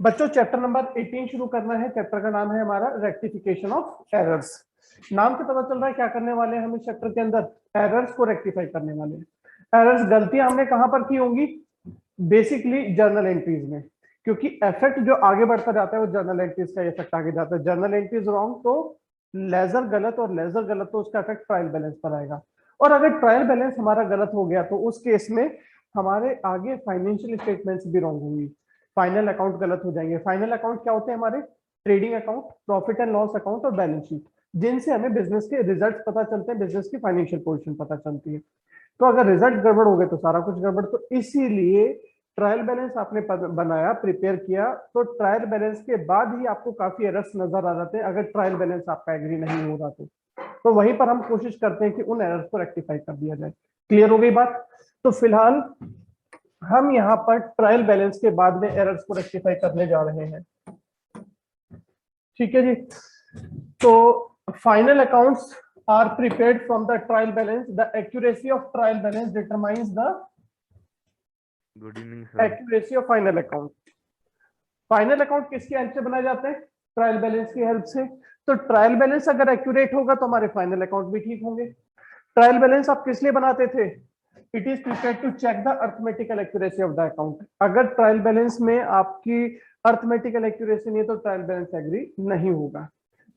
बच्चों chapter number 18 शुरू करना है। चैप्टर का नाम है हमारा रेक्टिफिकेशन ऑफ एरर्स। नाम से पता चल रहा है क्या करने वाले हैं हम इस चैप्टर के अंदर, एरर्स को रेक्टिफाई करने वाले हैं। एरर्स, गलतियां हमने कहां पर की होंगी? बेसिकली जर्नल एंट्रीज में, क्योंकि इफेक्ट जो आगे बढ़ता जाता है वो जर्नल एंट्रीज का इफेक्ट आगे जाता है। जर्नल एंट्रीज रॉन्ग तो लेजर गलत, और लेजर गलत तो उसका इफेक्ट ट्रायल बैलेंस पर आएगा। और अगर ट्रायल बैलेंस हमारा गलत हो गया तो उस केस में हमारे आगे फाइनेंशियल स्टेटमेंट्स भी रॉन्ग होंगी, फाइनल अकाउंट गलत हो जाएंगे। फाइनल अकाउंट क्या होते हैं हमारे? Trading account, profit and loss account और बैलेंस शीट, जिनसे हमें बिजनेस के रिजल्ट पता चलते हैं, बिजनेस की फाइनेंशियल पोजीशन पता चलती है। तो अगर रिजल्ट गड़बड़ हो गए तो सारा कुछ गड़बड़। तो इसीलिए ट्रायल बैलेंस आपने बनाया, प्रिपेयर किया, तो ट्रायल बैलेंस के बाद ही आपको काफी एरर्स नजर आ जाते हैं अगर ट्रायल बैलेंस आपका एग्री नहीं हो रहा तो वहीं पर हम कोशिश करते हैं कि उन एरर्स को रेक्टिफाई कर दिया जाए। क्लियर हो गई बात? तो फिलहाल हम यहाँ पर ट्रायल बैलेंस के बाद में एरर्स को रेक्टिफाई करने जा रहे हैं। ठीक है जी। तो final accounts are prepared from the trial balance. The accuracy of trial balance determines the good evening sir. Accuracy of final account. Final account किसकी हेल्प से बनाए जाते हैं? ट्रायल बैलेंस की हेल्प से। तो ट्रायल बैलेंस अगर एक्यूरेट होगा तो हमारे फाइनल अकाउंट भी ठीक होंगे। ट्रायल बैलेंस आप किस लिए बनाते थे? It is prepared to check the arithmetical accuracy of the account. अगर ट्रायल बैलेंस में आपकी अर्थमेटिकल एक्यूरेसी नहीं है तो ट्रायल बैलेंस एग्री नहीं होगा।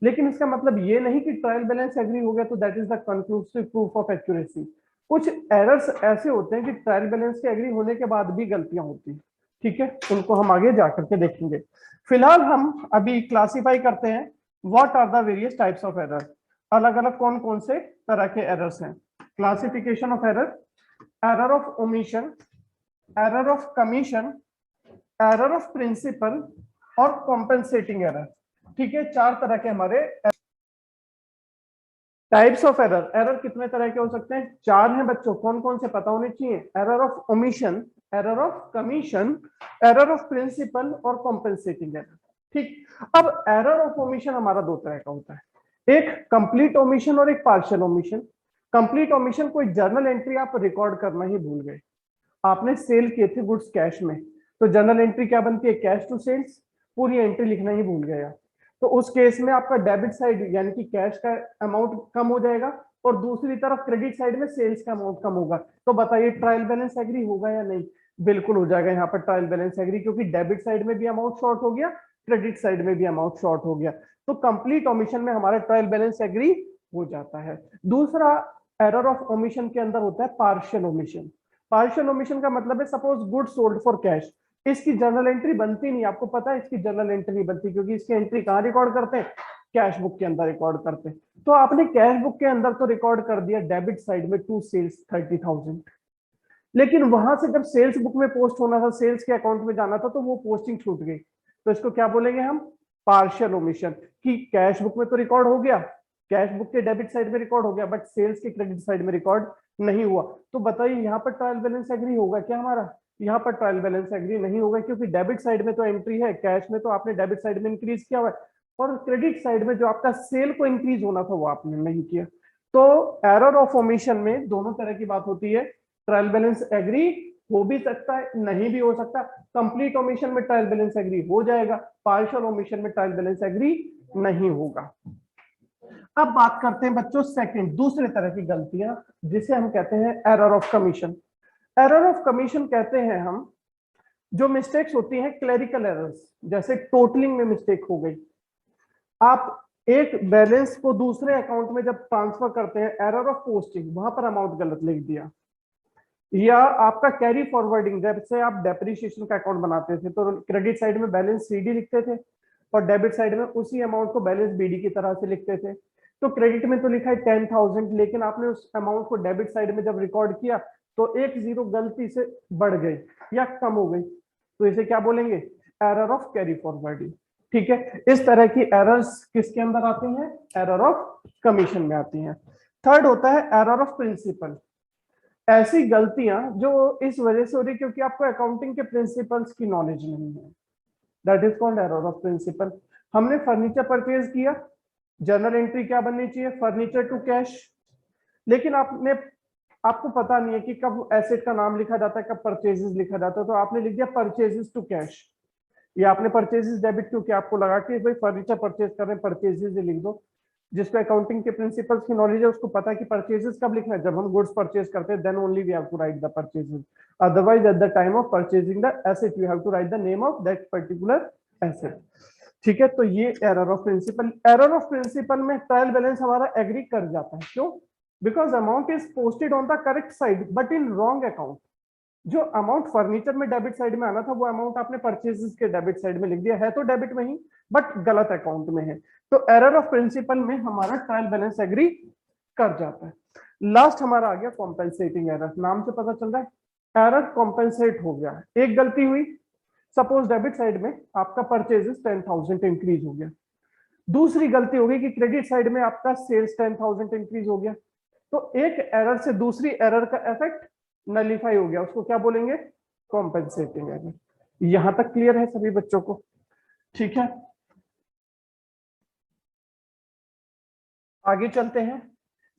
लेकिन इसका मतलब ये नहीं कि ट्रायल बैलेंस एग्री हो गया तो that is the conclusive proof of accuracy. कुछ एरर्स ऐसे होते हैं कि ट्रायल बैलेंस के एग्री होने के बाद भी गलतियां होती हैं। ठीक है, उनको हम आगे जाकर के देखेंगे। फिलहाल हम अभी क्लासिफाई करते हैं what are the various types of error. अलग अलग कौन कौन से तरह के एरर्स हैं। Classification of error: error of omission, error of commission, error of principle और कॉम्पेंसेटिंग एरर। ठीक है, चार तरह के हमारे टाइप्स ऑफ एरर। एरर कितने तरह के हो सकते हैं? चार हैं बच्चों। कौन कौन से पता होने चाहिए? Error of omission, error of commission, error of principle और कॉम्पेंसेटिंग एरर। ठीक, अब एरर ऑफ ओमिशन हमारा दो तरह का होता है, एक कंप्लीट ओमिशन और एक पार्शियल ओमिशन। कंप्लीट ओमिशन कोई जर्नल एंट्री आप रिकॉर्ड करना ही भूल गए। आपने सेल किए थे गुड्स कैश में, तो जर्नल एंट्री क्या बनती है? Cash to sales. पूरी एंट्री लिखना ही भूल गया तो उस केस में आपका डेबिट साइड यानी कि कैश का अमाउंट कम हो जाएगा और दूसरी तरफ क्रेडिट साइड में सेल्स का अमाउंट कम होगा। तो बताइए ट्रायल बैलेंस एग्री होगा या नहीं? बिल्कुल हो जाएगा यहाँ पर ट्रायल बैलेंस एग्री, क्योंकि डेबिट साइड में भी अमाउंट शॉर्ट हो गया, क्रेडिट साइड में भी अमाउंट शॉर्ट हो गया। तो कंप्लीट ओमिशन में हमारा ट्रायल बैलेंस एग्री हो जाता है। दूसरा एरर ऑफ ओमिशन के अंदर होता है पार्शियल ओमिशन। पार्शियल ओमिशन का मतलब है suppose good sold for cash, इसकी जर्नल एंट्री बनती नहीं। आपको पता है इसकी जर्नल एंट्री नहीं बनती, क्योंकि इसकी एंट्री कहाँ रिकॉर्ड करते हैं? कैश बुक के अंदर रिकॉर्ड करते हैं। तो आपने कैश बुक के अंदर तो रिकॉर्ड कर दिया डेबिट साइड में टू सेल्स 30,000, लेकिन वहां से जब सेल्स बुक में पोस्ट होना था, सेल्स के अकाउंट में जाना था, तो वो पोस्टिंग छूट गई। तो इसको क्या बोलेंगे हम? Partial omission. कि कैश बुक में तो रिकॉर्ड हो गया, कैश बुक के डेबिट साइड में रिकॉर्ड हो गया, बट सेल्स के क्रेडिट साइड में रिकॉर्ड नहीं हुआ। तो बताइए यहाँ पर ट्रायल बैलेंस एग्री होगा क्या हमारा? यहाँ पर ट्रायल बैलेंस एग्री नहीं होगा, क्योंकि डेबिट साइड में तो एंट्री है, कैश में तो आपने डेबिट साइड में इंक्रीज किया हुआ है, और क्रेडिट साइड में जो आपका सेल को इंक्रीज होना था वो आपने नहीं किया। तो एरर ऑफ ओमिशन में दोनों तरह की बात होती है। ट्रायल बैलेंस एग्री हो भी सकता है, नहीं भी हो सकता। कंप्लीट ओमिशन में ट्रायल बैलेंस एग्री हो जाएगा, पार्शियल ओमिशन में ट्रायल बैलेंस एग्री नहीं होगा। अब बात करते हैं बच्चों सेकंड, दूसरे तरह की गलतियां, जिसे हम कहते हैं error of commission. Error of commission कहते हैं हम जो मिस्टेक्स होती हैं क्लरिकल एरर्स, जैसे टोटलिंग में मिस्टेक हो गई, आप एक बैलेंस को दूसरे अकाउंट में जब ट्रांसफर करते हैं, एरर ऑफ पोस्टिंग, वहां पर अमाउंट गलत लिख दिया, या आपका कैरी फॉरवर्डिंग, जैसे आप डेप्रिसिएशन का अकाउंट बनाते थे तो क्रेडिट साइड में बैलेंस सीडी लिखते थे और डेबिट साइड में उसी अमाउंट को बैलेंस बीडी की तरह से लिखते थे। तो क्रेडिट में तो लिखा है 10,000, लेकिन आपने उस अमाउंट को डेबिट साइड में जब रिकॉर्ड किया तो एक जीरो गलती से बढ़ गई या कम हो गई, तो इसे क्या बोलेंगे? Error of carry forwarding. ठीक है, इस तरह की एरर्स किसके अंदर आती हैं? एरर ऑफ कमीशन में आती हैं। थर्ड होता है एरर ऑफ प्रिंसिपल। ऐसी गलतियां जो इस वजह से हो रही क्योंकि आपको अकाउंटिंग के प्रिंसिपल्स की नॉलेज नहीं है, that is called error of principle. हमने फर्नीचर परचेज किया, जर्नल एंट्री क्या बननी चाहिए? फर्नीचर टू कैश, लेकिन आपको पता नहीं है कि कब एसेट का नाम लिखा जाता है, कब परचेजेस लिखा जाता है, तो आपने लिख दिया परचेजेस टू कैश। ये आपने परचेजेस डेबिट क्योंकि आपको लगा कि भाई फर्नीचर परचेज कर रहे हैं, परचेजेस लिख दो। जिसको अकाउंटिंग के प्रिंसिपल्स की नॉलेज है उसको पता है कि परचेजेस कब लिखना है, जब हम गुड्स परचेज करते हैं, then only we have to write the purchases. Otherwise at the time of purchasing the asset you have to write the name of that particular asset. ठीक है, तो ये error of principle. Error of principle में trial balance हमारा agree कर जाता है, क्यों? Because amount is posted on the correct side but in wrong account. जो अमाउंट फर्नीचर में डेबिट साइड में आना था वो अमाउंट आपने परचेजेस के डेबिट साइड में लिख दिया है, तो डेबिट में ही बट गलत अकाउंट में है। तो एरर ऑफ प्रिंसिपल में हमारा ट्रायल बैलेंस एग्री कर जाता है। लास्ट हमारा आ गया कॉम्पेंसेटिंग एरर। नाम से पता चल रहा है एरर कॉम्पेंसेट हो गया। एक गलती हुई, सपोज डेबिट साइड में आपका परचेजेस 10,000 इंक्रीज हो गया। दूसरी गलती हो गई कि क्रेडिट साइड में आपका सेल्स 10,000 इंक्रीज हो गया। तो एक एरर से दूसरी एरर का इफेक्ट नलिफाई हो गया, उसको क्या बोलेंगे? Compensating error. यहां तक क्लियर है सभी बच्चों को? ठीक है, आगे चलते हैं।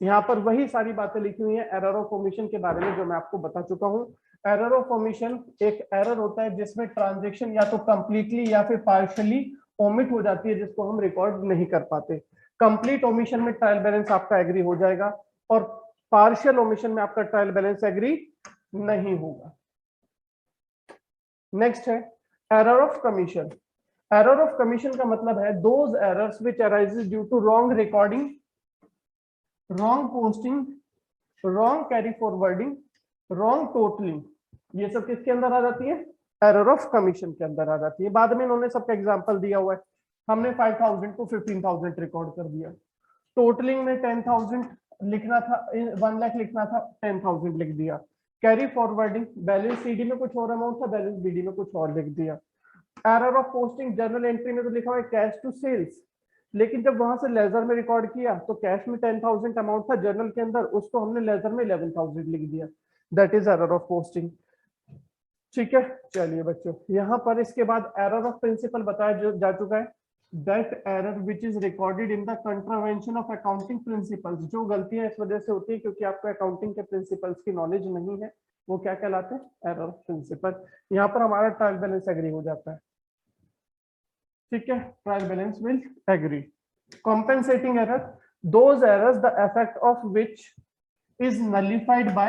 यहाँ पर वही सारी बातें लिखी हुई है एरर ऑफ ओमिशन के बारे में जो मैं आपको बता चुका हूँ। एरर ऑफ ओमिशन एक एरर होता है जिसमें ट्रांजैक्शन या तो कंप्लीटली या फिर पार्शियली ओमिट हो जाती है, जिसको हम रिकॉर्ड नहीं कर पाते। कंप्लीट ओमिशन में ट्रायल बैलेंस आपका एग्री हो जाएगा और पार्शियल ओमिशन में आपका ट्रायल बैलेंस एग्री नहीं होगा। नेक्स्ट है error of commission. Error of commission का मतलब है those errors which arises due to wrong recording, wrong posting, wrong carry forwarding, wrong totalling. ये सब किसके अंदर आ जाती है? एरर ऑफ कमीशन के अंदर आ जाती है। बाद में इन्होंने सबका एग्जांपल दिया हुआ है। हमने 5,000 को 15,000 रिकॉर्ड कर दिया। टोटलिंग में 10,000 लिखना था, 1 लाख लिखना था, 10,000 लिख दिया। कैरी फॉरवर्डिंग, बैलेंस सीडी में कुछ और अमाउंट था, बैलेंस बीडी में कुछ और लिख दिया। Error of posting, journal entry में तो लिखा हुआ है कैश टू सेल्स, लेकिन जब वहां से लेजर में रिकॉर्ड किया तो कैश में 10,000 अमाउंट था जर्नल के अंदर, उसको हमने लेजर में 11,000 लिख दिया। That is error of posting. ठीक है, चलिए बच्चों, यहाँ पर इसके बाद एरर ऑफ प्रिंसिपल बताया जा चुका है। That error which is recorded in the contravention of accounting principles. जो गलतियां इस वजह से होती है क्योंकि आपको अकाउंटिंग के प्रिंसिपल्स की नॉलेज नहीं है, वो क्या कहलाते हैं? Error of principle. यहाँ पर हमारा ट्रायल बैलेंस एग्री हो जाता है। ठीक है, trial balance will agree. Compensating error, those errors the effect of which is nullified by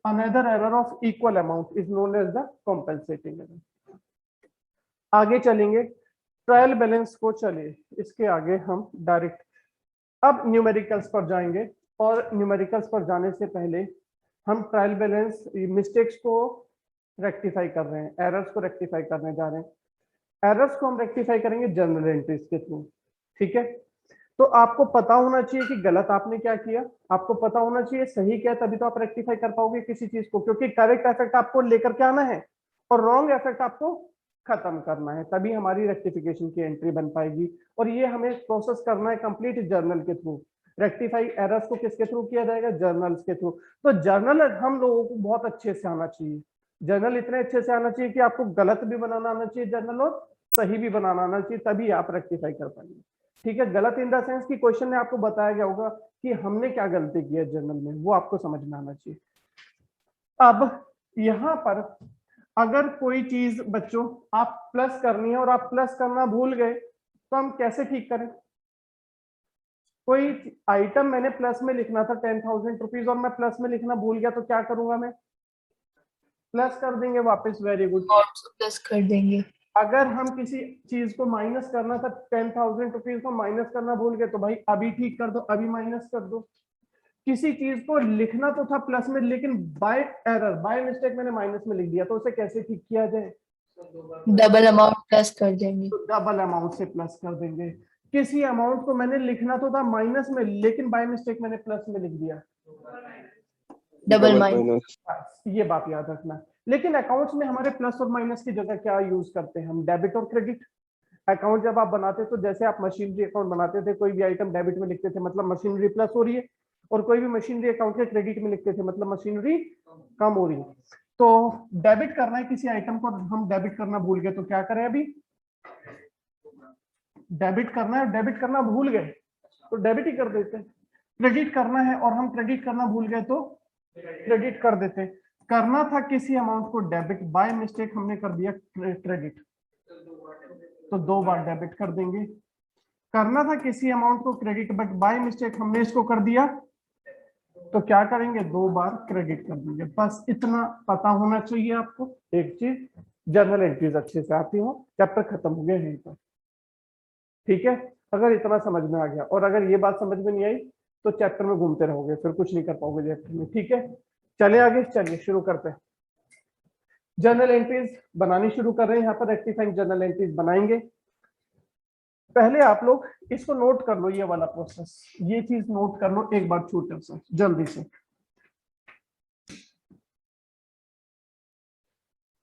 another error of equal amount is known as the compensating error। आगे चलेंगे ट्रायल बैलेंस को। चलिए इसके आगे हम डायरेक्ट अब न्यूमेरिकल्स पर जाएंगे, और न्यूमेरिकल्स पर जाने से पहले हम ट्रायल बैलेंस मिस्टेक्स को रेक्टिफाई कर रहे हैं, एरर्स को रेक्टिफाई करने जा रहे हैं। एरर्स को हम रेक्टिफाई करेंगे जर्नल एंट्रीज के थ्रू। ठीक है, तो आपको पता होना चाहिए कि गलत आपने क्या किया, आपको पता होना चाहिए सही क्या, तभी तो आप रेक्टिफाई कर पाओगे किसी चीज को, क्योंकि करेक्ट इफेक्ट आपको लेकर के आना है और रॉन्ग इफेक्ट आपको खत्म करना है, तभी हमारी रेक्टिफिकेशन की एंट्री बन पाएगी। और ये हमें प्रोसेस करना है कंप्लीट जर्नल के थ्रू। रेक्टिफाई एरर्स को किसके थ्रू किया जाएगा? जर्नल्स के थ्रू। तो जर्नल हम लोगों को बहुत अच्छे से आना चाहिए। जर्नल इतने अच्छे से आना चाहिए कि आपको गलत भी बनाना आना चाहिए जर्नल और सही भी बनाना आना चाहिए, तभी आप रेक्टिफाई कर पाएंगे। ठीक है, गलत इन द सेंस की क्वेश्चन में आपको बताया गया होगा कि हमने क्या गलती की है जर्नल में, वो आपको समझ में आना चाहिए। अब यहाँ पर अगर कोई चीज बच्चों आप प्लस करनी है और आप प्लस करना भूल गए तो हम कैसे ठीक करें? कोई आइटम मैंने प्लस में लिखना था 10,000 रुपीज और मैं प्लस में लिखना भूल गया, तो क्या करूंगा मैं? प्लस कर देंगे वापस। वेरी गुड, प्लस कर देंगे। अगर हम किसी चीज को माइनस करना था 10,000 रुपीज को माइनस करना भूल गए तो भाई अभी ठीक कर दो, अभी माइनस कर दो। किसी चीज को लिखना तो था प्लस में, लेकिन बाय एरर बाय मिस्टेक मैंने माइनस में लिख दिया, तो उसे कैसे ठीक किया जाए? डबल अमाउंट प्लस कर देंगे। तो डबल अमाउंट से प्लस कर देंगे। किसी अमाउंट को मैंने लिखना तो था माइनस में, लेकिन बाय मिस्टेक मैंने प्लस में लिख दिया, डबल माइनस। ये बात याद रखना। लेकिन अकाउंट्स में हमारे प्लस और माइनस की जगह क्या यूज करते हैं हम? डेबिट और क्रेडिट। अकाउंट जब आप बनाते तो जैसे आप मशीनरी अकाउंट बनाते थे, कोई भी आइटम डेबिट में लिखते थे मतलब मशीनरी प्लस हो रही है, और कोई भी मशीनरी अकाउंट के क्रेडिट में लिखते थे मतलब मशीनरी कम हो रही है। तो डेबिट करना है किसी आइटम को, हम डेबिट करना भूल गए तो क्या करें? अभी डेबिट करना है, डेबिट करना भूल गए तो डेबिट ही कर देते हैं। क्रेडिट करना है और हम क्रेडिट करना भूल गए तो क्रेडिट कर देते हैं। करना था किसी अमाउंट को डेबिट, बाय मिस्टेक हमने कर दिया क्रेडिट, तो 2 बार डेबिट कर देंगे। करना था किसी अमाउंट को क्रेडिट, बट बाय मिस्टेक हमने इसको कर दिया, तो क्या करेंगे, 2 बार क्रेडिट कर देंगे। बस इतना पता होना चाहिए आपको। एक चीज, जर्नल एंट्रीज अच्छे से आती हो, चैप्टर खत्म हो गया यहीं पर। ठीक है, अगर इतना समझ में आ गया और अगर ये बात समझ में नहीं आई तो चैप्टर में घूमते रहोगे, फिर कुछ नहीं कर पाओगे चैप्टर में। ठीक है, चले आगे, चलिए शुरू करते हैं। जर्नल एंट्रीज बनानी शुरू कर रहे हैं। यहाँ पर रेक्टिफाइंग जर्नल एंट्रीज बनाएंगे। पहले आप लोग इसको नोट कर लो, ये वाला प्रोसेस, ये चीज नोट कर लो एक बार छोटे से, जल्दी से।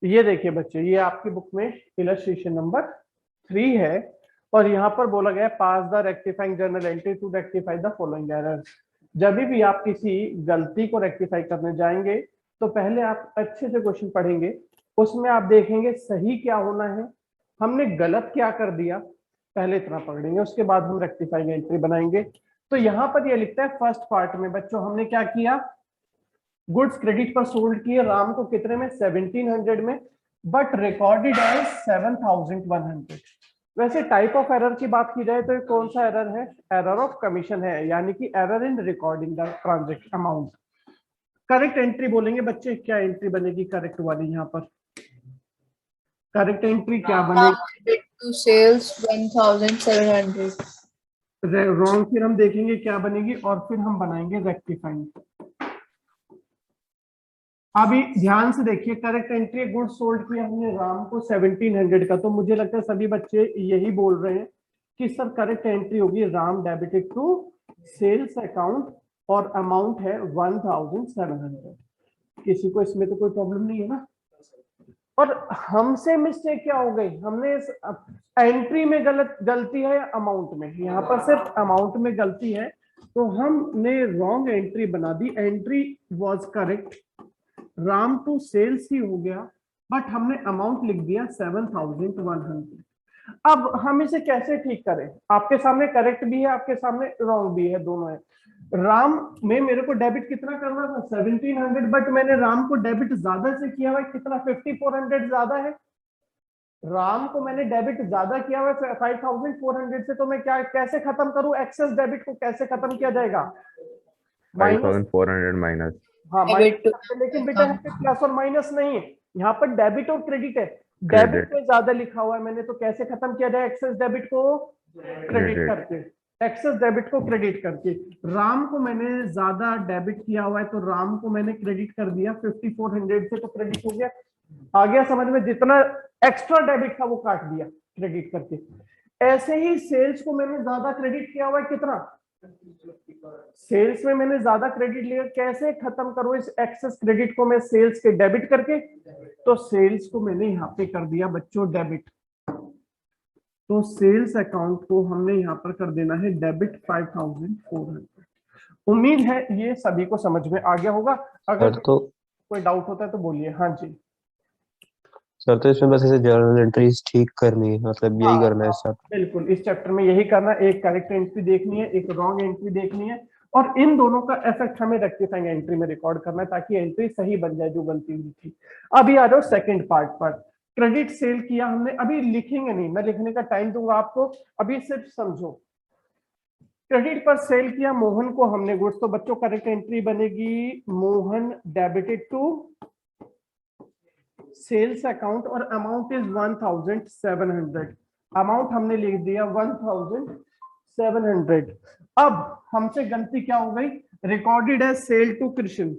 ये देखिए बच्चे, ये आपकी बुक में इलस्ट्रेशन नंबर 3 है और यहाँ पर बोला गया pass the rectifying journal entry to rectify the following errors. जब भी आप किसी गलती को रेक्टिफाई करने जाएंगे तो पहले आप अच्छे से क्वेश्चन पढ़ेंगे, उसमें आप देखेंगे सही क्या होना है, हमने गलत क्या कर दिया, पहले इतना पढ़ेंगे, उसके बाद हम रेक्टिफाइंग एंट्री बनाएंगे। तो यहाँ पर ये लिखता है फर्स्ट पार्ट में बच्चों हमने क्या किया, गुड्स क्रेडिट पर सोल्ड किए राम को कितने में, 1700 में, बट रिकॉर्डेड एज 7100। वैसे टाइप ऑफ एरर की बात की जाए तो ये कौन सा एरर है, एरर ऑफ कमीशन है, यानी कि error in recording the transaction amount. Correct entry बोलेंगे बच्चे, क्या एंट्री बनेगी करेक्ट वाली, यहाँ पर करेक्ट एंट्री क्या बनेगी, टू सेल्स 1700। रॉन्ग फिर हम देखेंगे क्या बनेगी और फिर हम बनाएंगे रेक्टिफाइंग। अभी ध्यान से देखिए, करेक्ट एंट्री गुड सोल्ड किया हमने राम को 1700 का, तो मुझे लगता है सभी बच्चे यही बोल रहे हैं कि सर करेक्ट एंट्री होगी Ram debited to sales account और अमाउंट है 1700। किसी को इसमें तो कोई प्रॉब्लम नहीं है ना। और हमसे मिस्टेक क्या हो गई, हमने इस एंट्री में गलती है या अमाउंट में, यहाँ पर सिर्फ अमाउंट में गलती है तो हमने रॉन्ग एंट्री बना दी। Entry was correct, Ram to sales ही हो गया, बट हमने अमाउंट लिख दिया 7100। अब हम इसे कैसे ठीक करें, आपके सामने करेक्ट भी है, आपके सामने रॉन्ग भी है, दोनों है। राम में मेरे को डेबिट कितना करना था 1700, बट मैंने राम को डेबिट ज्यादा से किया हुआ है, कितना 5400 ज्यादा है। राम को मैंने डेबिट ज्यादा किया हुआ है 5400 से, तो मैं क्या कैसे खत्म करूं, एक्सेस डेबिट को कैसे खत्म किया जाएगा, 5400 माइनस। हाँ माइनस, लेकिन बेटा यहाँ पे प्लस और माइनस नहीं है, यहाँ पर डेबिट और क्रेडिट है। डेबिट में ज्यादा लिखा हुआ है मैंने, तो कैसे खत्म किया जाए एक्सेस डेबिट को, क्रेडिट करके, एक्सेस डेबिट को क्रेडिट करके। राम को मैंने ज्यादा डेबिट किया हुआ है तो राम को मैंने क्रेडिट कर दिया 5400 से, तो क्रेडिट हो गया। आ गया समझ में, जितना एक्स्ट्रा डेबिट था वो काट दिया क्रेडिट करके। ऐसे ही सेल्स को मैंने ज्यादा क्रेडिट किया हुआ है, कितना, सेल्स में मैंने ज्यादा क्रेडिट लिया, कैसे खत्म करूं इस एक्सेस क्रेडिट को मैं सेल्स के डेबिट करके, तो सेल्स को मैंने यहाँ पे कर दिया बच्चों डेबिट, तो सेल्स अकाउंट को हमने यहाँ पर कर देना है डेबिट 5400। उम्मीद है ये सभी को समझ में आ गया होगा। अगर तो कोई डाउट होता है तो बोलिए। हाँ जी सर, तो इसमें बस ऐसे जर्नल एंट्रीज ठीक करनी है, मतलब यही करना है सर? बिल्कुल, इस चैप्टर में यही करना है, एक करेक्ट एंट्री देखनी है, एक रॉन्ग एंट्री देखनी है, और इन दोनों का इफेक्ट हमें रेक्टिफाइंग एंट्री में रिकॉर्ड करना है ताकि एंट्री सही बन जाए जो गलती हुई थी। अभी आ जाओ सेकंड पार्ट पर। क्रेडिट सेल किया हमने, अभी लिखेंगे नहीं, मैं लिखने का टाइम दूंगा आपको, अभी सिर्फ समझो। क्रेडिट पर सेल किया मोहन को हमने गुड्स, तो बच्चों करेक्ट एंट्री बनेगी Mohan debited to sales account और अमाउंट इज 1700। अमाउंट हमने लिख दिया 1700। अब हमसे गलती क्या हो गई, recorded as sale to Krishna,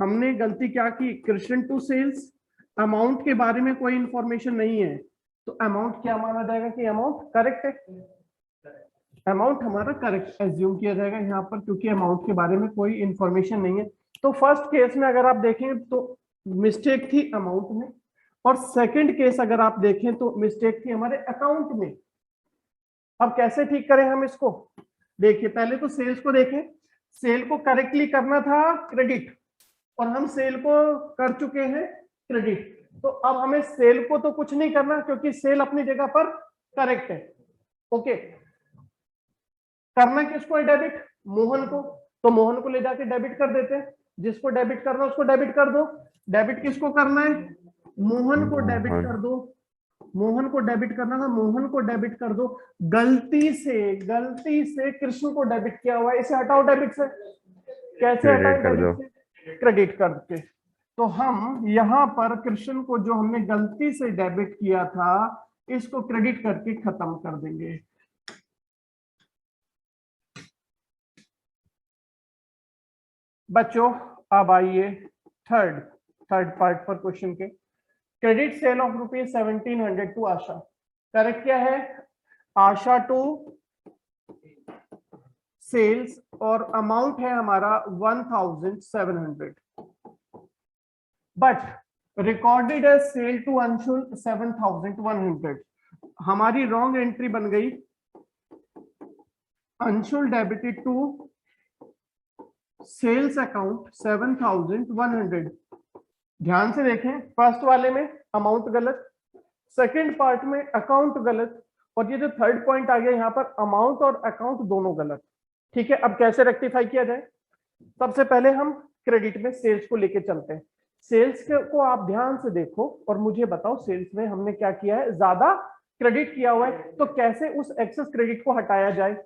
हमने गलती क्या की, कृष्ण टू सेल्स, अमाउंट के बारे में कोई इंफॉर्मेशन नहीं है, तो अमाउंट क्या माना जाएगा कि अमाउंट करेक्ट है, अमाउंट हमारा करेक्ट एज्यूम किया जाएगा यहाँ पर, क्योंकि अमाउंट के बारे में कोई इंफॉर्मेशन नहीं है। तो फर्स्ट केस में अगर आप देखें तो मिस्टेक थी अमाउंट में, और सेकंड केस अगर आप देखें तो मिस्टेक थी हमारे अकाउंट में। अब कैसे ठीक करें हम इसको, देखिए पहले तो सेल्स को देखें, सेल को करेक्टली करना था क्रेडिट, और हम सेल को कर चुके हैं क्रेडिट, तो अब हमें सेल को तो कुछ नहीं करना क्योंकि सेल अपनी जगह पर करेक्ट है। ओके, करना किसको है, डेबिट मोहन को, तो मोहन को ले जाके डेबिट कर देते हैं, जिसको डेबिट करना उसको डेबिट कर दो। डेबिट किसको करना है, मोहन को डेबिट कर दो, मोहन को डेबिट करना था, मोहन को डेबिट कर दो। गलती से कृष्ण को डेबिट किया हुआ है, इसे हटाओ डेबिट से। कैसे क्रेडिट हटाएं कर डेबिट दो। से? क्रेडिट करके। तो हम यहां पर कृष्ण को जो हमने गलती से डेबिट किया था, इसको क्रेडिट करके खत्म कर देंगे। बच्चों अब आइए थर्ड पार्ट पर क्वेश्चन के। Credit sale of ₹1700 to Asha. Correct क्या है? आशा टू सेल्स और अमाउंट है हमारा 1700, but recorded as sale to Anshul 7100। हमारी रॉन्ग एंट्री बन गई। Anshul debited to sales account 7100। ध्यान से देखें, फर्स्ट वाले में अमाउंट गलत, सेकंड पार्ट में अकाउंट गलत, और ये जो थर्ड पॉइंट आ गया यहाँ पर अमाउंट और अकाउंट दोनों गलत। ठीक है, अब कैसे रेक्टिफाई किया जाए? सबसे पहले हम क्रेडिट में सेल्स को लेके चलते हैं। सेल्स को आप ध्यान से देखो और मुझे बताओ सेल्स में हमने क्या किया है, ज्यादा क्रेडिट किया हुआ है, तो कैसे उस एक्सेस क्रेडिट को हटाया जाए?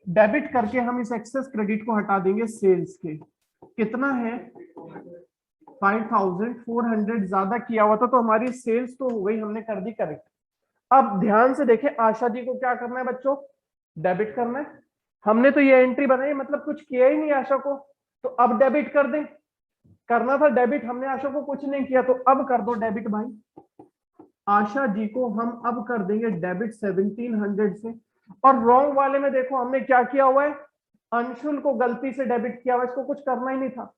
डेबिट करके हम इस एक्सेस क्रेडिट को हटा देंगे सेल्स के। कितना है? 5400 ज्यादा किया हुआ था, तो हमारी सेल्स तो हो गई, हमने कर दी करेक्ट। अब ध्यान से देखें, आशा जी को क्या करना है बच्चों? डेबिट करना है। हमने तो ये एंट्री बनाई, मतलब कुछ किया ही नहीं आशा को, तो अब डेबिट कर दें। करना था डेबिट, हमने आशा को कुछ नहीं किया, तो अब कर दो डेबिट भाई। आशा जी को हम अब कर देंगे डेबिट 1700 से। और रॉन्ग वाले में देखो हमने क्या किया हुआ है, अंशुल को गलती से डेबिट किया हुआ, इसको कुछ करना ही नहीं था।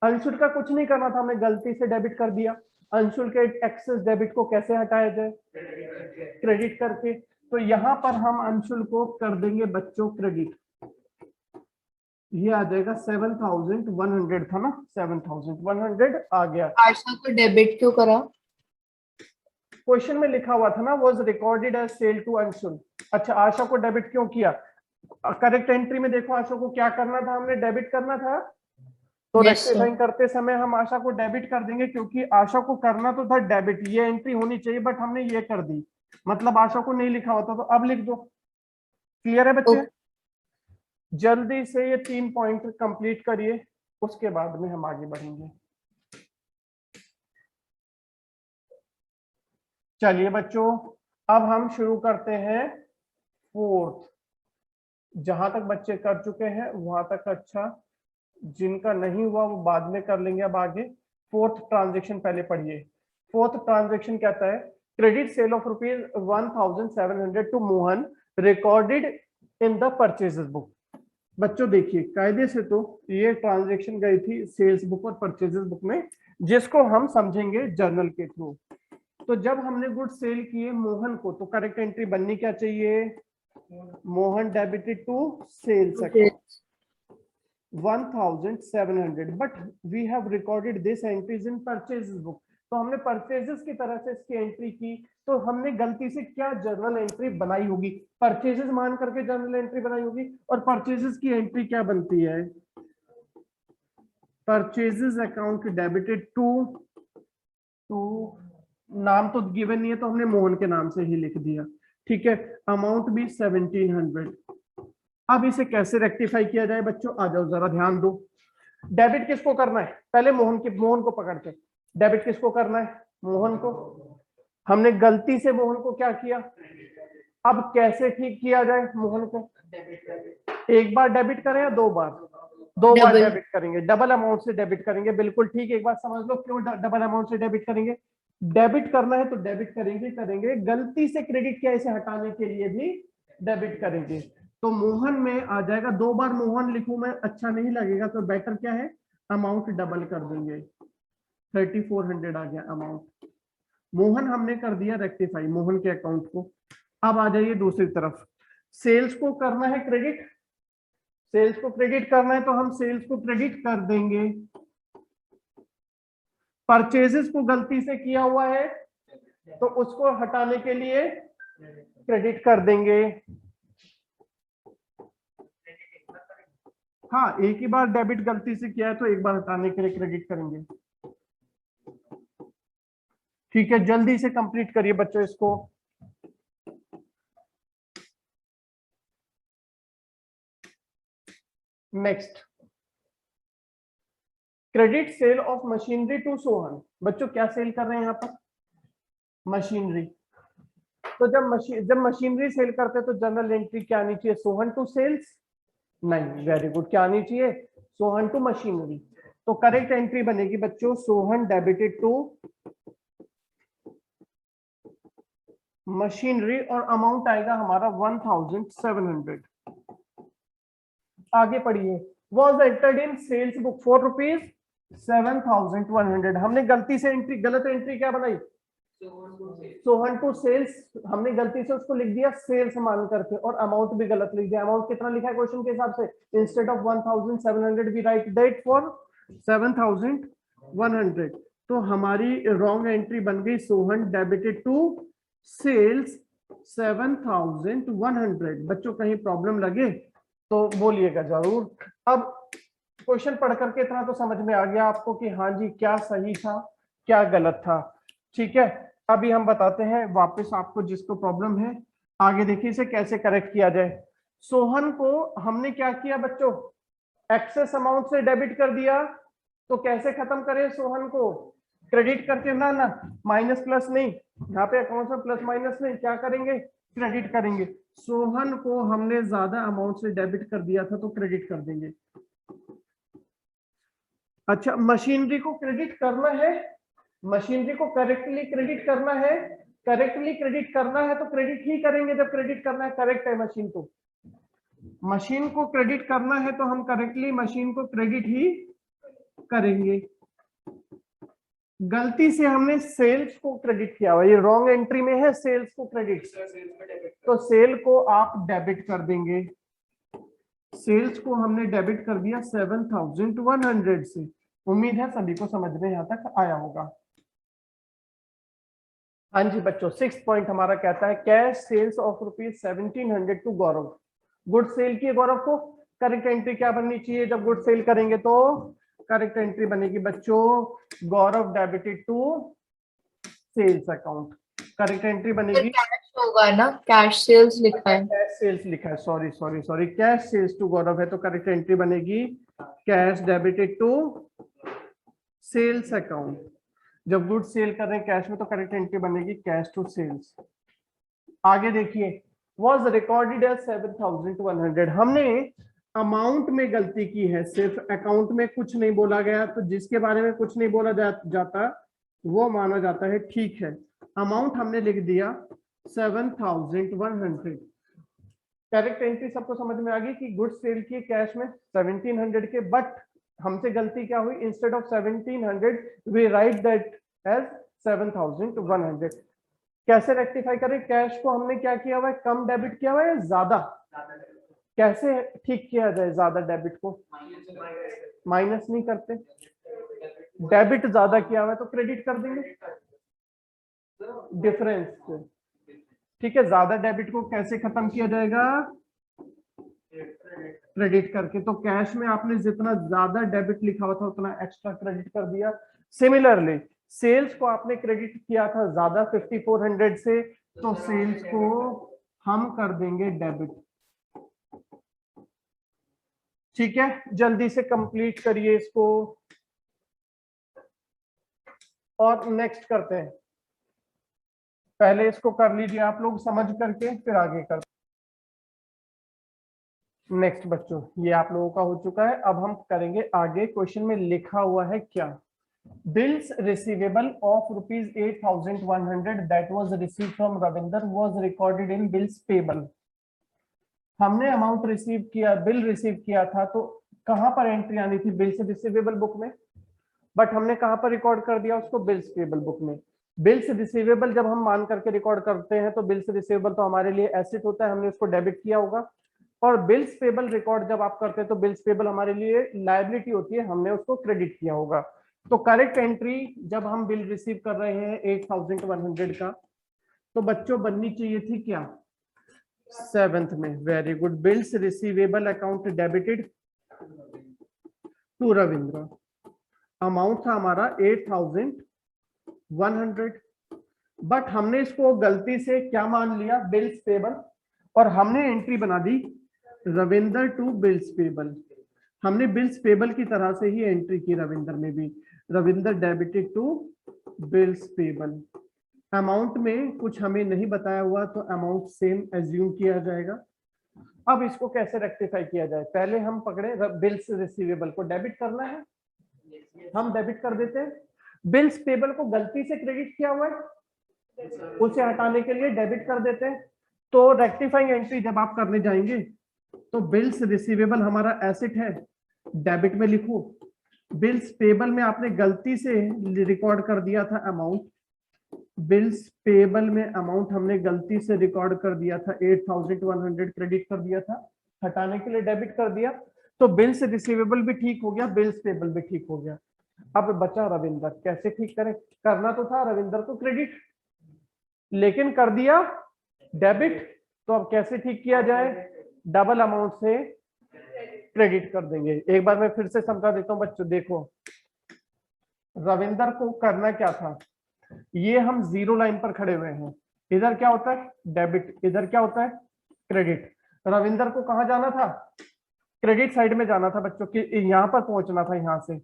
अंशुल का कुछ नहीं करना था, हमने गलती से डेबिट कर दिया। अंशुल के एक्सेस डेबिट को कैसे हटाया जाए? क्रेडिट करके। तो यहां पर हम अंशुल को कर देंगे बच्चों क्रेडिट। ये आ जाएगा 7100 था ना, 7100 आ गया। आशा को डेबिट क्यों करा? क्वेश्चन में लिखा हुआ था ना, was recorded as sale to Anshul. अच्छा, आशा को डेबिट क्यों किया? करेक्ट एंट्री में देखो आशा को क्या करना था, हमने डेबिट करना था। तो Yes, sir. रेक्टिफाइंग करते समय हम आशा को डेबिट कर देंगे, क्योंकि आशा को करना तो था डेबिट, ये एंट्री होनी चाहिए, बट हमने ये कर दी, मतलब आशा को नहीं लिखा होता। तो अब लिख दो। क्लियर है बच्चे? Okay. जल्दी से ये 3 पॉइंट कंप्लीट करिए, उसके बाद में हम आगे बढ़ेंगे। चलिए बच्चों, अब हम शुरू करते हैं फोर्थ। जहां तक बच्चे कर चुके हैं वहां तक अच्छा, जिनका नहीं हुआ वो बाद में कर लेंगे। अब आगे फोर्थ ट्रांजेक्शन पहले पढ़िए। फोर्थ ट्रांजेक्शन कहता है credit sale of ₹1700 to Mohan recorded in the purchases book. बच्चों देखिए, कायदे से तो ये ट्रांजेक्शन गई थी सेल्स बुक और परचेजेस बुक में, जिसको हम समझेंगे जर्नल के थ्रू। तो जब हमने गुड सेल किए मोहन को, तो करेक्ट एंट्री बननी क्या चाहिए? Mohan debited to sales account 1700, but we have recorded this entries in purchases book. तो हमने परचेजेस की तरह से इसकी एंट्री की, तो हमने गलती से क्या जर्नल एंट्री बनाई होगी? परचेजेस मान करके जर्नल एंट्री बनाई होगी। और परचेजेस की एंट्री क्या बनती है? परचेजेस अकाउंट डेबिटेड टू नाम तो गिवन नहीं है, तो हमने मोहन के नाम से ही लिख दिया। ठीक है, अमाउंट भी 1700। अब इसे कैसे रेक्टिफाई किया जाए बच्चों? आ जाओ जरा ध्यान दो। डेबिट किसको करना है? पहले मोहन को पकड़ के डेबिट किसको करना है? मोहन को। हमने गलती से मोहन को क्या किया? अब कैसे ठीक किया जाए मोहन को? एक बार डेबिट करें या दो बार? दो बार Double. डेबिट करेंगे, डबल अमाउंट से डेबिट करेंगे। बिल्कुल ठीक, एक बार समझ लो क्यों डबल अमाउंट से डेबिट करेंगे। डेबिट करना है तो डेबिट करेंगे, गलती से क्रेडिट किया इसे हटाने के लिए भी डेबिट करेंगे। तो मोहन में आ जाएगा, दो बार मोहन लिखूं मैं अच्छा नहीं लगेगा, तो बेटर क्या है, अमाउंट डबल कर देंगे। 3400 आ गया अमाउंट। मोहन हमने कर दिया रेक्टिफाई मोहन के अकाउंट को। अब आ जाइए दूसरी तरफ, सेल्स को करना है क्रेडिट। सेल्स को क्रेडिट करना है तो हम सेल्स को क्रेडिट कर देंगे। परचेजेस को गलती से किया हुआ है तो उसको हटाने के लिए क्रेडिट कर देंगे। हाँ, एक ही बार डेबिट गलती से किया है तो एक बार हटाने के लिए क्रेडिट करेंगे। ठीक है, जल्दी से कंप्लीट करिए बच्चों इसको। Next, credit sale of machinery to Sohan. बच्चों क्या सेल कर रहे हैं यहाँ पर? मशीनरी। तो जब मशीनरी सेल करते हैं तो जनरल एंट्री क्या आनी चाहिए? Sohan to sales? नहीं, वेरी गुड, क्या आनी चाहिए? Sohan to machinery. तो करेक्ट एंट्री बनेगी बच्चों सोहन डेबिटेड टू मशीनरी और अमाउंट आएगा हमारा 1700। आगे पढ़िए, was entered in sales book for rupees 7100। हमने गलती से गलत एंट्री क्या बनाई? Sohan to sales. हमने गलती से उसको लिख दिया सेल्स मान करके, और अमाउंट भी गलत लिख दिया। अमाउंट कितना लिखा है क्वेश्चन के हिसाब से? Instead of 1700 we write that for 7100। तो हमारी रॉन्ग एंट्री बन गई सोहन डेबिटेड टू सेल्स 7100। बच्चों कहीं प्रॉब्लम लगे तो बोलिएगा जरूर। अब क्वेश्चन पढ़ करके इतना तो समझ में आ गया आपको कि हाँ जी क्या सही था क्या गलत था। ठीक है, अभी हम बताते हैं वापस आपको जिसको प्रॉब्लम है। आगे देखिए इसे कैसे करेक्ट किया जाए। सोहन को हमने क्या किया बच्चों? एक्सेस अमाउंट से डेबिट कर दिया। तो कैसे खत्म करें सोहन को? क्रेडिट करके ना, माइनस प्लस नहीं, यहाँ पे अकाउंट में प्लस माइनस नहीं, क्या करेंगे? क्रेडिट करेंगे। सोहन को हमने ज्यादा अमाउंट से डेबिट कर दिया था तो क्रेडिट कर देंगे। अच्छा, मशीनरी को क्रेडिट करना है, मशीनरी को करेक्टली क्रेडिट करना है। करेक्टली क्रेडिट करना है तो क्रेडिट ही करेंगे जब क्रेडिट करना है। करेक्ट है, मशीन को मशीन को क्रेडिट करना है तो हम करेक्टली मशीन को क्रेडिट ही करेंगे। गलती से हमने सेल्स को क्रेडिट किया हुआ, ये रॉन्ग एंट्री में है सेल्स को क्रेडिट, तो सेल को आप डेबिट कर देंगे। सेल्स को हमने डेबिट कर दिया 7100 से। उम्मीद है सभी को समझ में यहाँ तक आया होगा। हाँ जी बच्चों, 6 पॉइंट हमारा कहता है cash sales of rupees 1700 to Gaurav. Good sale की गौरव को। करेक्ट एंट्री क्या बननी चाहिए जब गुड सेल करेंगे? तो करेक्ट एंट्री बनेगी बच्चों Gaurav debited to sales account. Correct entry बनेगी, कैश होगा ना, कैश सेल्स लिखा है। कैश सेल्स लिखा है, sorry, cash sales to Gaurav है तो करेक्ट एंट्री बनेगी cash debited to sales account. जब गुड सेल कर रहे हैं कैश में तो करेक्ट एंट्री बनेगी कैश टू सेल्स। आगे देखिए, वॉज रिकॉर्डेड एज 7100। हमने अमाउंट में गलती की है, सिर्फ अकाउंट में कुछ नहीं बोला गया, तो जिसके बारे में कुछ नहीं बोला जाता वो माना जाता है ठीक है। अमाउंट हमने लिख दिया 7100। करेक्ट एंट्री सबको समझ में आ गई कि गुड्स सेल की कैश में 1700 के, बट हमसे गलती क्या हुई? Instead of 1700 we write that as 7100। कैसे रेक्टिफाई करें? कैश को हमने क्या किया हुआ है? कम डेबिट किया हुआ है या ज्यादा? कैसे ठीक किया जाए ज्यादा डेबिट को? माइनस नहीं करते, डेबिट ज्यादा किया हुआ है तो क्रेडिट कर देंगे डिफरेंस से। ठीक है, ज्यादा डेबिट को कैसे खत्म किया जाएगा? क्रेडिट करके। तो कैश में आपने जितना ज्यादा डेबिट लिखा हुआ था उतना एक्स्ट्रा क्रेडिट कर दिया। सिमिलरली सेल्स को आपने क्रेडिट किया था ज्यादा 5400 से, तो सेल्स को हम कर देंगे डेबिट। ठीक है, जल्दी से कंप्लीट करिए इसको और नेक्स्ट करते हैं। पहले इसको कर लीजिए आप लोग समझ करके, फिर आगे करते हैं। नेक्स्ट बच्चों, ये आप लोगों का हो चुका है। अब हम करेंगे आगे। क्वेश्चन में लिखा हुआ है क्या? Bills receivable of rupees 8100 that was received from Ravinder was recorded in bills payable. हमने अमाउंट रिसीव किया, बिल रिसीव किया था, तो कहां पर एंट्री आनी थी? बिल्स रिसीवेबल बुक में, बट हमने कहां पर रिकॉर्ड कर दिया उसको? बिल्स पेबल बुक में। बिल्स रिसीवेबल जब हम मान करके रिकॉर्ड करते हैं तो बिल्स रिसीवेबल तो हमारे लिए एसेट होता है, हमने उसको डेबिट किया होगा। और बिल्स पेबल रिकॉर्ड जब आप करते हैं तो बिल्स पेबल हमारे लिए लायबिलिटी होती है, हमने उसको क्रेडिट किया होगा। तो करेक्ट एंट्री जब हम बिल रिसीव कर रहे हैं 8100 का, तो बच्चों बननी चाहिए थी क्या? 7th में। Very good, bills receivable account debited to Ravindra. Amount था हमारा 8100, बट हमने इसको गलती से क्या मान लिया, बिल्स पेबल, और हमने एंट्री बना दी रविंदर टू बिल्स पेबल। हमने बिल्स पेबल की तरह से ही एंट्री की रविंदर में भी, Ravinder debited to bills payable. Amount में कुछ हमें नहीं बताया हुआ तो अमाउंट सेम एज्यूम किया जाएगा। अब इसको कैसे रेक्टिफाई किया जाए, पहले हम पकड़े बिल्स रिसीवेबल को डेबिट करना है, हम डेबिट कर देते हैं। बिल्स पेबल को गलती से क्रेडिट किया हुआ है, उसे हटाने के लिए डेबिट कर देते हैं। तो रेक्टिफाइंग एंट्री जब आप करने जाएंगे तो बिल्स रिसीवेबल हमारा एसेट है, डेबिट में लिखो। बिल्स पेबल में आपने गलती से रिकॉर्ड कर दिया था अमाउंट, बिल्स पेबल में अमाउंट हमने गलती से रिकॉर्ड कर दिया था 8100 क्रेडिट कर दिया था, हटाने के लिए डेबिट कर दिया। तो बिल्स रिसीवेबल भी ठीक हो गया, बिल्स पेबल भी ठीक हो गया। अब बचा रविंदर, कैसे ठीक करें, करना तो था रविंदर को क्रेडिट, लेकिन कर दिया डेबिट। तो अब कैसे ठीक किया जाए, डबल अमाउंट से क्रेडिट कर देंगे। एक बार मैं फिर से समझा देता हूं बच्चों, देखो रविंदर को करना क्या था, ये हम जीरो लाइन पर खड़े हुए हैं, इधर क्या होता है डेबिट, इधर क्या होता है क्रेडिट। रविंदर को कहां जाना था, क्रेडिट साइड में जाना था बच्चों की, यहां पर पहुंचना था, यहां से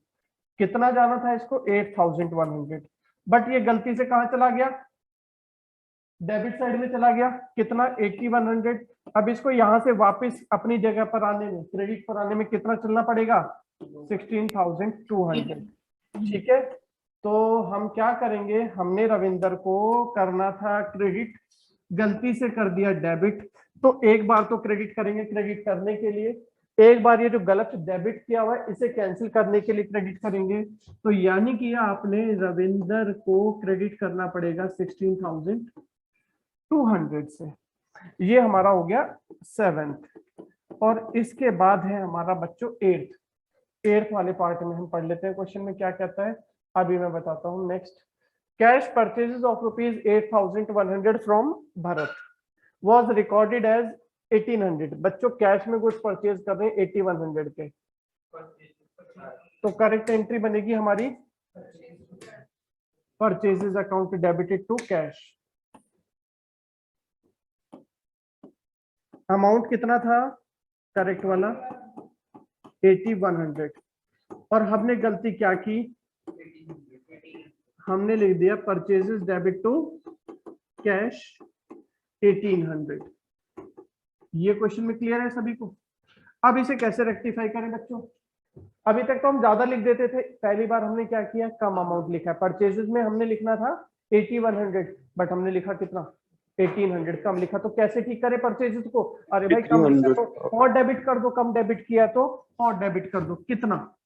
कितना जाना था इसको 8100, बट ये गलती से कहां चला गया, डेबिट साइड में चला गया, कितना 8100। अब इसको यहां से वापस अपनी जगह पर आने में, क्रेडिट पर आने में कितना चलना पड़ेगा 16200, ठीक है। तो हम क्या करेंगे, हमने रविंदर को करना था क्रेडिट, गलती से कर दिया डेबिट, तो एक बार तो क्रेडिट करेंगे, क्रेडिट करने के लिए एक बार ये जो गलत डेबिट किया हुआ है इसे कैंसिल करने के लिए क्रेडिट करेंगे। तो यानी कि आपने रविंदर को क्रेडिट करना पड़ेगा 16200 से, ये हमारा हो गया 7th। और इसके बाद है हमारा बच्चों 8th वाले पार्ट में हम पढ़ लेते हैं क्वेश्चन में क्या कहता है, अभी मैं बताता हूं। Next, cash purchases of ₹8100 from Bharat was recorded as 1800। बच्चों कैश में गुड्स परचेज कर रहे हैं 8100 के, तो करेक्ट एंट्री बनेगी हमारी purchases account debited to cash. Amount कितना था करेक्ट वाला 8100, और हमने गलती क्या की, हमने लिख दिया परचेजेस डेबिट टू कैश 1800। ये क्वेश्चन में क्लियर है सभी को। अब इसे कैसे रेक्टिफाई करें बच्चों, अभी तक तो हम ज्यादा लिख देते थे, पहली बार हमने क्या किया कम अमाउंट लिखा है। परचेजेस में हमने लिखना था 8100, बट हमने लिखा कितना 1800, कम लिखा। तो कैसे ठीक करें परचेजेस को, अरे भाई कम लिखा तो और डेबिट कर दो, कम डेबिट किया तो और डेबिट कर दो, कितना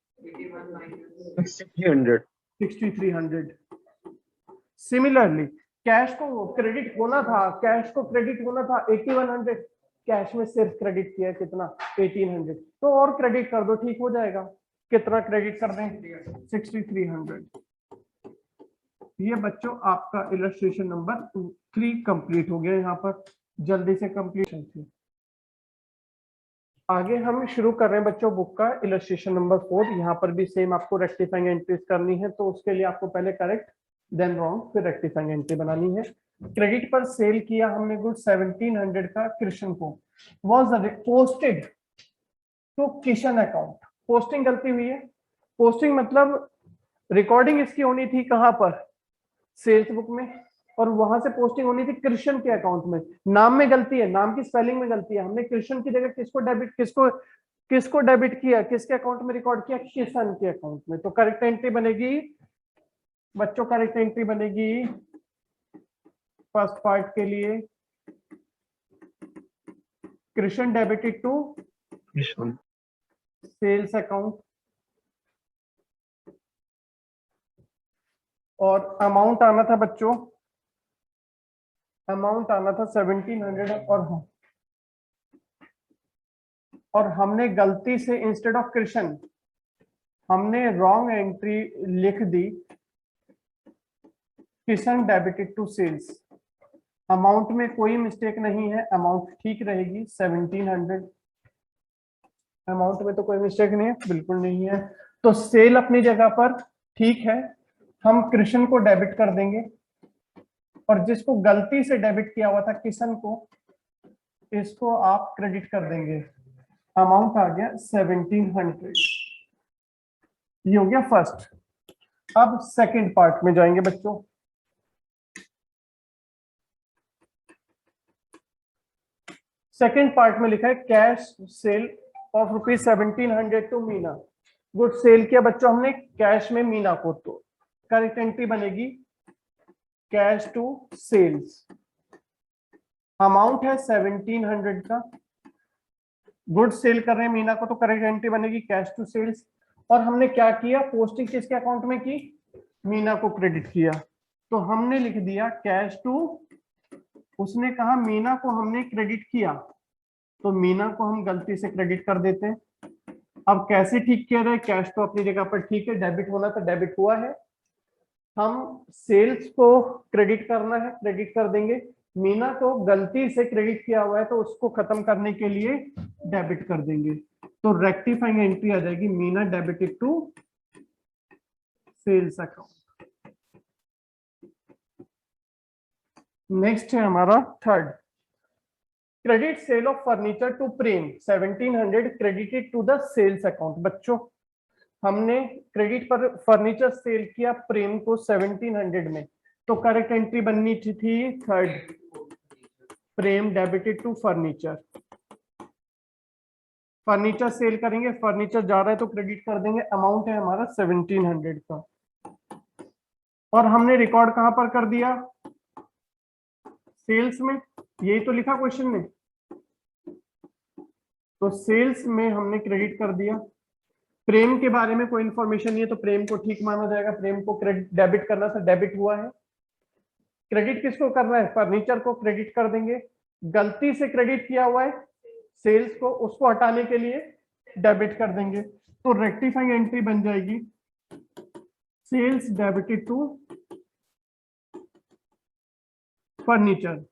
6300। सिमिलरली कैश को क्रेडिट होना था, कैश को क्रेडिट होना था 8100, कैश में सिर्फ क्रेडिट किया कितना 1800, तो और क्रेडिट कर दो ठीक हो जाएगा। कितना क्रेडिट कर दें 6300। ये बच्चों आपका इलस्ट्रेशन नंबर 3 कंप्लीट हो गया, यहाँ पर जल्दी से कंप्लीशन थी। आगे हम शुरू कर रहे हैं बच्चों बुक का इलस्ट्रेशन नंबर 4। यहाँ पर भी सेम आपको रेक्टिफाइंग एंट्रीज करनी है, तो उसके लिए आपको पहले करेक्ट देन रॉन्ग फिर रेक्टिफाइंग एंट्री बनानी है। क्रेडिट पर सेल किया हमने गुड 1700 का कृष्ण को, was posted to Kishan account. Posting गलती हुई है, पोस्टिंग मतलब रिकॉर्डिंग इसकी होनी थी कहां पर सेल्स बुक में, और वहां से पोस्टिंग होनी थी कृष्ण के अकाउंट में। नाम में गलती है, नाम की स्पेलिंग में गलती है, हमने कृष्ण की जगह किसको डेबिट किया, किसके अकाउंट में रिकॉर्ड किया किशन के अकाउंट में। तो करेक्ट एंट्री बनेगी बच्चों, करेक्ट एंट्री बनेगी फर्स्ट पार्ट के लिए Krishna debited to sales account, और अमाउंट आना था बच्चों, अमाउंट आना था 1700, और हमने गलती से इंस्टेड ऑफ कृष्ण हमने रॉन्ग एंट्री लिख दी Kishan debited to sales. Amount में कोई मिस्टेक नहीं है, अमाउंट ठीक रहेगी 1700, अमाउंट में तो कोई मिस्टेक नहीं है, बिल्कुल नहीं है। तो सेल अपनी जगह पर ठीक है, हम कृष्ण को डेबिट कर देंगे और जिसको गलती से डेबिट किया हुआ था किशन को, इसको आप क्रेडिट कर देंगे। अमाउंट आ गया 1700। ये हो गया फर्स्ट। अब सेकंड पार्ट में जाएंगे बच्चों। सेकंड पार्ट में लिखा है cash sale of ₹1700 to Meena. Good sale किया बच्चों हमने कैश में मीना को, तो करेक्ट एंट्री बनेगी कैश टू सेल्स। अमाउंट है 1700 का, गुड सेल कर रहे हैं मीना को, तो करेक्ट एंट्री बनेगी कैश टू सेल्स। और हमने क्या किया, पोस्टिंग किसके अकाउंट में की, मीना को क्रेडिट किया, तो हमने लिख दिया कैश टू, उसने कहा मीना को हमने क्रेडिट किया, तो मीना को हम गलती से क्रेडिट कर देते हैं। अब कैसे ठीक किया जाए, कैश तो अपनी जगह पर ठीक है, डेबिट होना तो डेबिट हुआ है, हम सेल्स को क्रेडिट करना है, क्रेडिट कर देंगे। मीना को गलती से क्रेडिट किया हुआ है, तो उसको खत्म करने के लिए डेबिट कर देंगे, तो रेक्टिफाइंग एंट्री आ जाएगी Meena debited to sales account. Next है हमारा third, credit sale of furniture to Prem 1700 credited to the sales account. बच्चों हमने क्रेडिट पर फर्नीचर सेल किया प्रेम को 1700 में, तो करेक्ट एंट्री बननी थी third, Prem debited to furniture. Furniture sale करेंगे, फर्नीचर जा रहा है तो क्रेडिट कर देंगे, अमाउंट है हमारा 1700 का। और हमने रिकॉर्ड कहां पर कर दिया, सेल्स में, यही तो लिखा क्वेश्चन में, तो सेल्स में हमने क्रेडिट कर दिया। प्रेम के बारे में कोई इंफॉर्मेशन नहीं है, तो प्रेम को ठीक माना जाएगा, प्रेम को क्रेडिट डेबिट करना था, डेबिट हुआ है। क्रेडिट किसको करना है, फर्नीचर को क्रेडिट कर देंगे, गलती से क्रेडिट किया हुआ है सेल्स को, उसको हटाने के लिए डेबिट कर देंगे, तो रेक्टिफाइंग एंट्री बन जाएगी सेल्स डेबिटेड टू फर्नीचर।